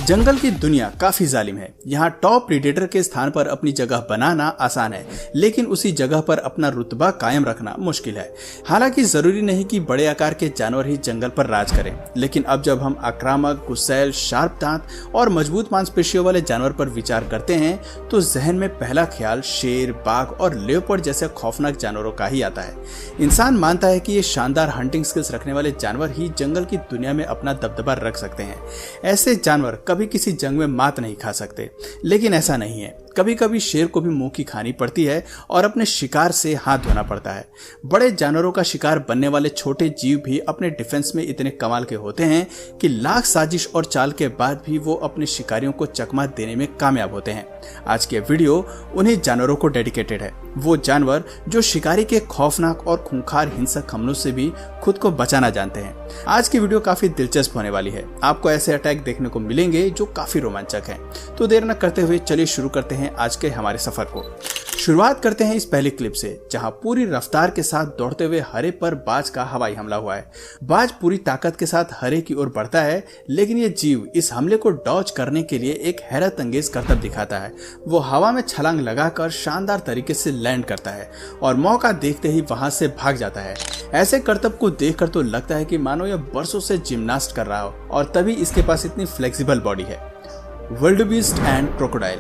जंगल की दुनिया काफी जालिम है। यहाँ टॉप प्रीडेटर के स्थान पर अपनी जगह बनाना आसान है, लेकिन उसी जगह पर अपना रुतबा कायम रखना मुश्किल है। हालांकि जरूरी नहीं कि बड़े आकार के जानवर ही जंगल पर राज करें, लेकिन अब जब हम आक्रामक, गुस्सैल, शार्प दांत और मजबूत मांसपेशियों वाले जानवर पर विचार करते हैं तो जहन में पहला ख्याल शेर, बाघ और लेपर्ड जैसे खौफनाक जानवरों का ही आता है। इंसान मानता है कि ये शानदार हंटिंग स्किल्स रखने वाले जानवर ही जंगल की दुनिया में अपना दबदबा रख सकते हैं। ऐसे जानवर कभी किसी जंग में मात नहीं खा सकते, लेकिन ऐसा नहीं है। कभी कभी शेर को भी मुंह की खानी पड़ती है और अपने शिकार से हाथ धोना पड़ता है। बड़े जानवरों का शिकार बनने वाले छोटे जीव भी अपने डिफेंस में इतने कमाल के होते हैं कि लाख साजिश और चाल के बाद भी वो अपने शिकारियों को चकमा देने में कामयाब होते हैं। आज के वीडियो उन्हीं जानवरों को डेडिकेटेड है, वो जानवर जो शिकारी के खौफनाक और खूंखार हिंसक हमलों से भी खुद को बचाना जानते हैं। आज की वीडियो काफी दिलचस्प होने वाली है। आपको ऐसे अटैक देखने को मिलेंगे जो काफी रोमांचक हैं। तो देर न करते हुए चलिए शुरू करते हैं आज के हमारे सफर को। शुरुआत करते हैं इस पहले क्लिप से, जहां पूरी रफ्तार के साथ दौड़ते हुए हरे पर बाज का हवाई हमला हुआ है। बाज पूरी ताकत के साथ हरे की ओर बढ़ता है, लेकिन ये जीव इस हमले को डॉज करने के लिए एक हैरत अंगेज करतब दिखाता है। वो हवा में छलांग लगाकर शानदार तरीके से लैंड करता है और मौका देखते ही वहां से भाग जाता है। ऐसे करतब को देखकर तो लगता है कि मानो यह बरसों से जिम्नास्ट कर रहा हो, और तभी इसके पास इतनी फ्लेक्सिबल बॉडी है। विल्डबीस्ट एंड क्रोकोडाइल।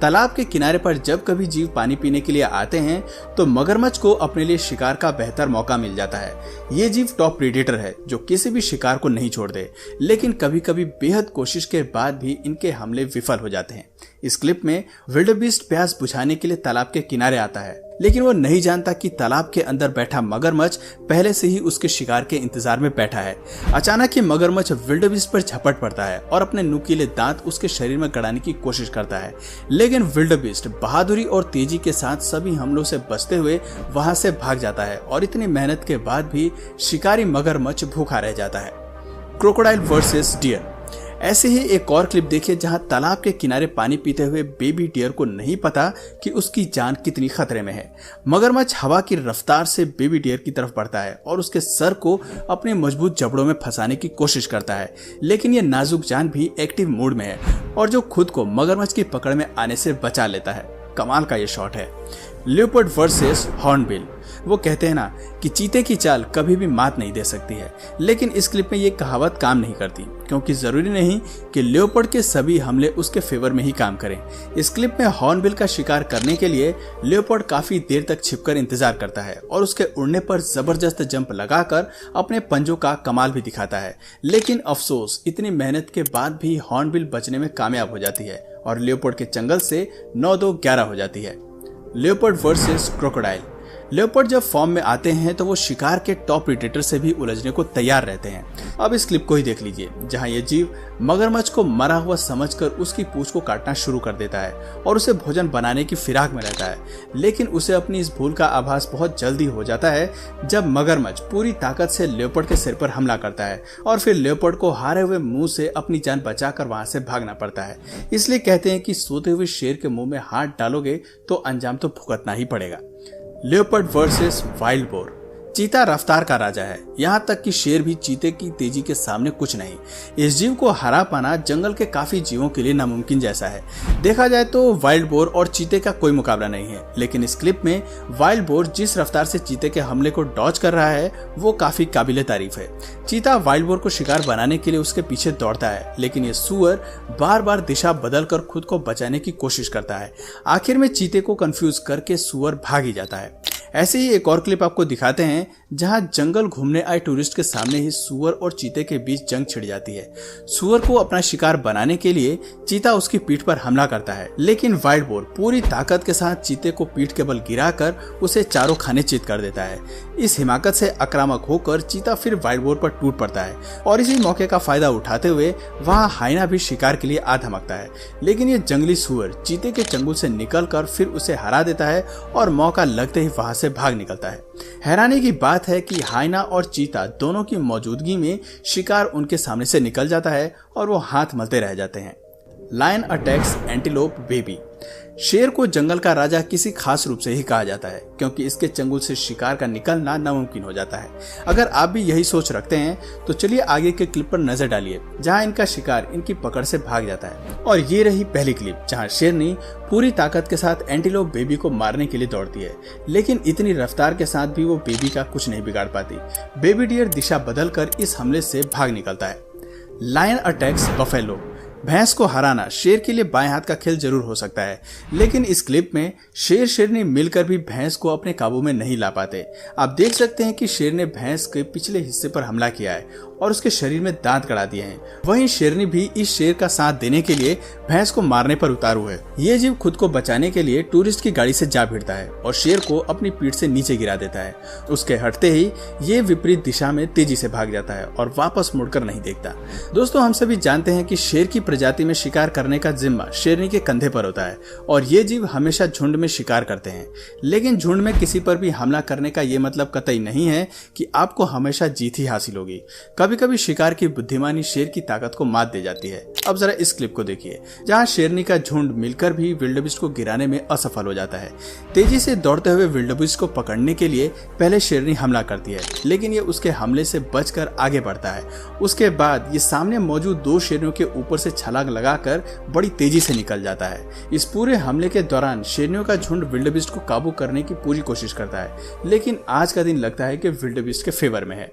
तालाब के किनारे पर जब कभी जीव पानी पीने के लिए आते हैं तो मगरमच्छ को अपने लिए शिकार का बेहतर मौका मिल जाता है। ये जीव टॉप प्रीडेटर है जो किसी भी शिकार को नहीं छोड़ दे, लेकिन कभी कभी बेहद कोशिश के बाद भी इनके हमले विफल हो जाते हैं। इस क्लिप में विल्डबीस्ट प्यास बुझाने के लिए तालाब के किनारे आता है, लेकिन वो नहीं जानता कि तालाब के अंदर बैठा मगरमच्छ पहले से ही उसके शिकार के इंतजार में बैठा है। अचानक ही मगरमच्छ विल्डबीस्ट पर झपट पड़ता है और अपने नुकीले दांत उसके शरीर में गड़ाने की कोशिश करता है, लेकिन विल्डबीस्ट बहादुरी और तेजी के साथ सभी हमलों से बचते हुए वहां से भाग जाता है और इतनी मेहनत के बाद भी शिकारी मगरमच्छ भूखा रह जाता है। Crocodile versus deer. ऐसे ही एक और क्लिप देखिए जहां तालाब के किनारे पानी पीते हुए बेबी डियर को नहीं पता कि उसकी जान कितनी खतरे में है। मगरमच्छ हवा की रफ्तार से बेबी डियर की तरफ बढ़ता है और उसके सर को अपने मजबूत जबड़ों में फंसाने की कोशिश करता है, लेकिन यह नाजुक जान भी एक्टिव मूड में है और जो खुद को मगरमच्छ की पकड़ में आने से बचा लेता है। कमाल का ये शॉट है। Leopard versus hornbill. वो कहते हैं ना कि चीते की चाल कभी भी मात नहीं दे सकती है, लेकिन इस क्लिप में ये कहावत काम नहीं करती, क्योंकि जरूरी नहीं कि लेपर्ड के सभी हमले उसके फेवर में ही काम करें। इस क्लिप में हॉर्नबिल का शिकार करने के लिए लेपर्ड काफी देर तक छिपकर इंतजार करता है और उसके उड़ने पर जबरदस्त जंप लगाकर अपने पंजों का कमाल भी दिखाता है, लेकिन अफसोस इतनी मेहनत के बाद भी हॉर्नबिल बचने में कामयाब हो जाती है और लेपर्ड के चंगल से 9-2-11 हो जाती है। Leopard versus crocodile. लेपर्ड जब फॉर्म में आते हैं तो वो शिकार के टॉप प्रीडेटर से भी उलझने को तैयार रहते हैं। अब इस क्लिप को ही देख लीजिए, जहां ये जीव मगरमच्छ को मरा हुआ समझकर उसकी पूंछ को काटना शुरू कर देता है और उसे भोजन बनाने की फिराक में रहता है, लेकिन उसे अपनी इस भूल का आभास बहुत जल्दी हो जाता है जब मगरमच्छ पूरी ताकत से लेपर्ड के सिर पर हमला करता है और फिर लेपर्ड को हारे हुए मुंह से अपनी जान बचाकर वहां से भागना पड़ता है। इसलिए कहते हैं कि सोते हुए शेर के मुंह में हाथ डालोगे तो अंजाम तो भुगतना ही पड़ेगा। Leopard versus wild boar. चीता रफ्तार का राजा है, यहाँ तक कि शेर भी चीते की तेजी के सामने कुछ नहीं। इस जीव को हरा पाना जंगल के काफी जीवों के लिए नामुमकिन जैसा है। देखा जाए तो वाइल्ड बोर और चीते का कोई मुकाबला नहीं है, लेकिन इस क्लिप में वाइल्ड बोर जिस रफ्तार से चीते के हमले को डॉज कर रहा है वो काफी काबिले तारीफ है। चीता वाइल्ड बोर को शिकार बनाने के लिए उसके पीछे दौड़ता है, लेकिन ये सुअर बार बार दिशा बदलकर खुद को बचाने की कोशिश करता है। आखिर में चीते को कंफ्यूज करके सुअर भाग ही जाता है। ऐसे ही एक और क्लिप आपको दिखाते हैं जहां जंगल घूमने आए टूरिस्ट के सामने ही सुअर और चीते के बीच जंग छिड़ जाती है। सुअर को अपना शिकार बनाने के लिए चीता उसकी पीठ पर हमला करता है, लेकिन वाइल्ड बोर पूरी ताकत के साथ चीते को पीठ के बल गिराकर उसे चारों खाने चित कर देता है। इस हिमाकत से आक्रामक होकर चीता फिर वाइल्ड बोर पर टूट पड़ता है और इसी मौके का फायदा उठाते हुए वहां हाइना भी शिकार के लिए आ धमकता है, लेकिन ये जंगली सुअर चीते के चंगुल से निकलकर फिर उसे हरा देता है और मौका लगते ही वहां से भाग निकलता है। हैरानी की बात है कि हाइना और चीता दोनों की मौजूदगी में शिकार उनके सामने से निकल जाता है और वो हाथ मलते रह जाते हैं। Lion attacks antelope baby. शेर को जंगल का राजा किसी खास रूप से ही कहा जाता है क्योंकि इसके चंगुल से शिकार का निकलना नामुमकिन हो जाता है। अगर आप भी यही सोच रखते हैं तो चलिए आगे के क्लिप पर नजर डालिए जहां इनका शिकार इनकी पकड़ से भाग जाता है। और ये रही पहली क्लिप जहां शेरनी पूरी ताकत के साथ एंटीलोप बेबी को मारने के लिए दौड़ती है, लेकिन इतनी रफ्तार के साथ भी वो बेबी का कुछ नहीं बिगाड़ पाती। बेबी डियर दिशा बदलकर इस हमले से भाग निकलता है। Lion attacks buffalo. भैंस को हराना शेर के लिए बाएं हाथ का खेल जरूर हो सकता है, लेकिन इस क्लिप में शेर शेरनी मिलकर भी भैंस को अपने काबू में नहीं ला पाते। आप देख सकते हैं कि शेर ने भैंस के पिछले हिस्से पर हमला किया है और उसके शरीर में दांत गड़ा दिए हैं। वहीं शेरनी भी इस शेर का साथ देने के लिए भैंस को मारने पर उतारू है। ये जीव खुद को बचाने के लिए टूरिस्ट की गाड़ी से जा भिड़ता है और शेर को अपनी पीठ से नीचे गिरा देता है। उसके हटते ही ये विपरीत दिशा में तेजी से भाग जाता है और वापस मुड़कर नहीं देखता। दोस्तों, हम सभी जानते हैं कि शेर की प्रजाति में शिकार करने का जिम्मा शेरनी के कंधे पर होता है और ये जीव हमेशा झुंड में शिकार करते हैं। लेकिन झुंड में किसी पर भी हमला करने का ये मतलब कतई नहीं है कि आपको हमेशा जीत ही हासिल होगी। कभी कभी शिकार की बुद्धिमानी शेर की ताकत को मात दे जाती है। अब जरा इस क्लिप को देखिए जहां शेरनी का झुंड मिलकर भी विल्डेबीस्ट को गिराने में असफल हो जाता है। तेजी से दौड़ते हुए विल्डेबीस्ट को पकड़ने के लिए पहले शेरनी हमला करती है, लेकिन ये उसके हमले से बचकर आगे बढ़ता है। उसके बाद ये सामने मौजूद दो शेरनियों के ऊपर से छलांग लगाकर बड़ी तेजी से निकल जाता है। इस पूरे हमले के दौरान शेरनियों का झुंड विल्डेबीस्ट को काबू करने की पूरी कोशिश करता है, लेकिन आज का दिन लगता है कि विल्डेबीस्ट के फेवर में है।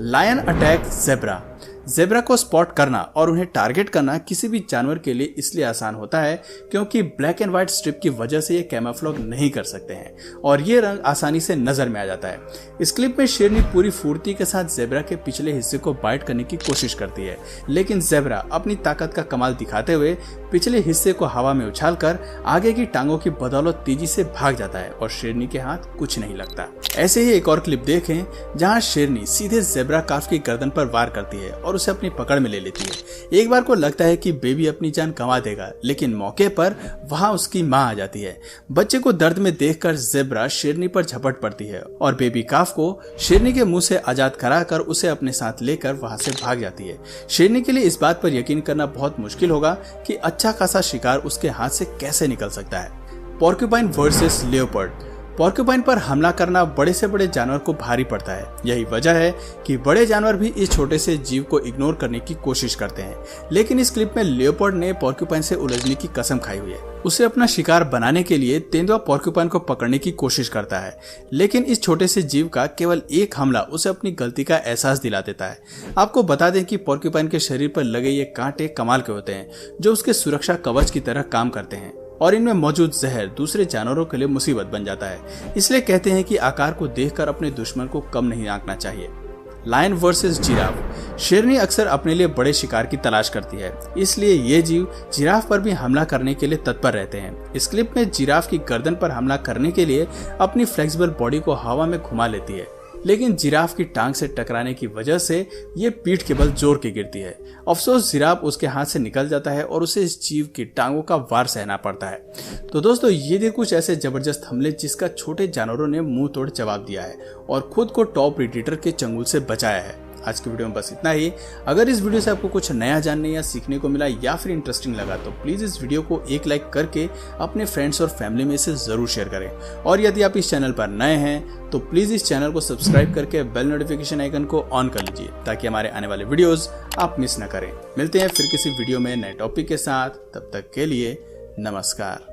Lion attack zebra. ज़ेब्रा को स्पॉट करना और उन्हें टारगेट करना किसी भी जानवर के लिए इसलिए आसान होता है क्योंकि ब्लैक एंड व्हाइट स्ट्रिप की वजह से ये कैमोफ्लेज नहीं कर सकते हैं और ये रंग आसानी से नजर में आ जाता है। इस क्लिप में शेरनी पूरी फुर्ती के साथ ज़ेब्रा के पिछले हिस्से को बाइट करने की कोशिश करती है, लेकिन ज़ेब्रा अपनी ताकत का कमाल दिखाते हुए पिछले हिस्से को हवा में उछालकर आगे की टांगों की बदौलत तेजी से भाग जाता है और शेरनी के हाथ कुछ नहीं लगता। ऐसे ही एक और क्लिप देखें जहां शेरनी सीधे ज़ेब्रा काफ की गर्दन पर वार करती है और उसे अपनी पकड़ में ले लेती है। एक बार को लगता है कि बेबी अपनी जान गंवा देगा, लेकिन मौके पर वहां उसकी मां आ जाती है। बच्चे को दर्द में देखकर ज़ेब्रा शेरनी पर झपट पड़ती है और बेबी काफ को शेरनी के मुंह से आजाद कराकर उसे अपने साथ लेकर वहां से भाग जाती है। शेरनी के लिए इस बात पर यकीन करना बहुत मुश्किल होगा कि अच्छा खासा शिकार उसके हाथ से कैसे निकल सकता है। Porcupine versus leopard. पोर्क्यूपाइन पर हमला करना बड़े से बड़े जानवर को भारी पड़ता है। यही वजह है कि बड़े जानवर भी इस छोटे से जीव को इग्नोर करने की कोशिश करते हैं, लेकिन इस क्लिप में लियोपर्ड ने पोर्क्यूपाइन से उलझने की कसम खाई हुई है। उसे अपना शिकार बनाने के लिए तेंदुआ पोर्क्यूपाइन को पकड़ने की कोशिश करता है, लेकिन इस छोटे से जीव का केवल एक हमला उसे अपनी गलती का एहसास दिला देता है। आपको बता दें कि पोर्क्यूपाइन के शरीर पर लगे ये कांटे कमाल के होते हैं जो उसके सुरक्षा कवच की तरह काम करते हैं और इनमें मौजूद जहर दूसरे जानवरों के लिए मुसीबत बन जाता है। इसलिए कहते हैं कि आकार को देखकर अपने दुश्मन को कम नहीं आंकना चाहिए। Lion versus giraffe. शेरनी अक्सर अपने लिए बड़े शिकार की तलाश करती है, इसलिए ये जीव जिराफ पर भी हमला करने के लिए तत्पर रहते हैं। इस क्लिप में जिराफ की गर्दन पर हमला करने के लिए अपनी फ्लेक्सिबल बॉडी को हवा में घुमा लेती है, लेकिन जिराफ की टांग से टकराने की वजह से ये पीठ के बल जोर के गिरती है। अफसोस जिराफ उसके हाथ से निकल जाता है और उसे इस जीव की टांगों का वार सहना पड़ता है। तो दोस्तों, ये थे कुछ ऐसे जबरदस्त हमले जिसका छोटे जानवरों ने मुंह तोड़ जवाब दिया है और खुद को टॉप प्रेडेटर के चंगुल से बचाया है। आज की वीडियो में बस इतना ही। अगर इस वीडियो से आपको कुछ नया जानने या सीखने को मिला या फिर इंटरेस्टिंग लगा तो प्लीज इस वीडियो को एक लाइक करके अपने फ्रेंड्स और फैमिली में इसे जरूर शेयर करें। और यदि आप इस चैनल पर नए हैं तो प्लीज इस चैनल को सब्सक्राइब करके बेल नोटिफिकेशन आइकन को ऑन कर लीजिए ताकि हमारे आने वाले वीडियोस आप मिस न करें। मिलते हैं फिर किसी वीडियो में नए टॉपिक के साथ, तब तक के लिए नमस्कार।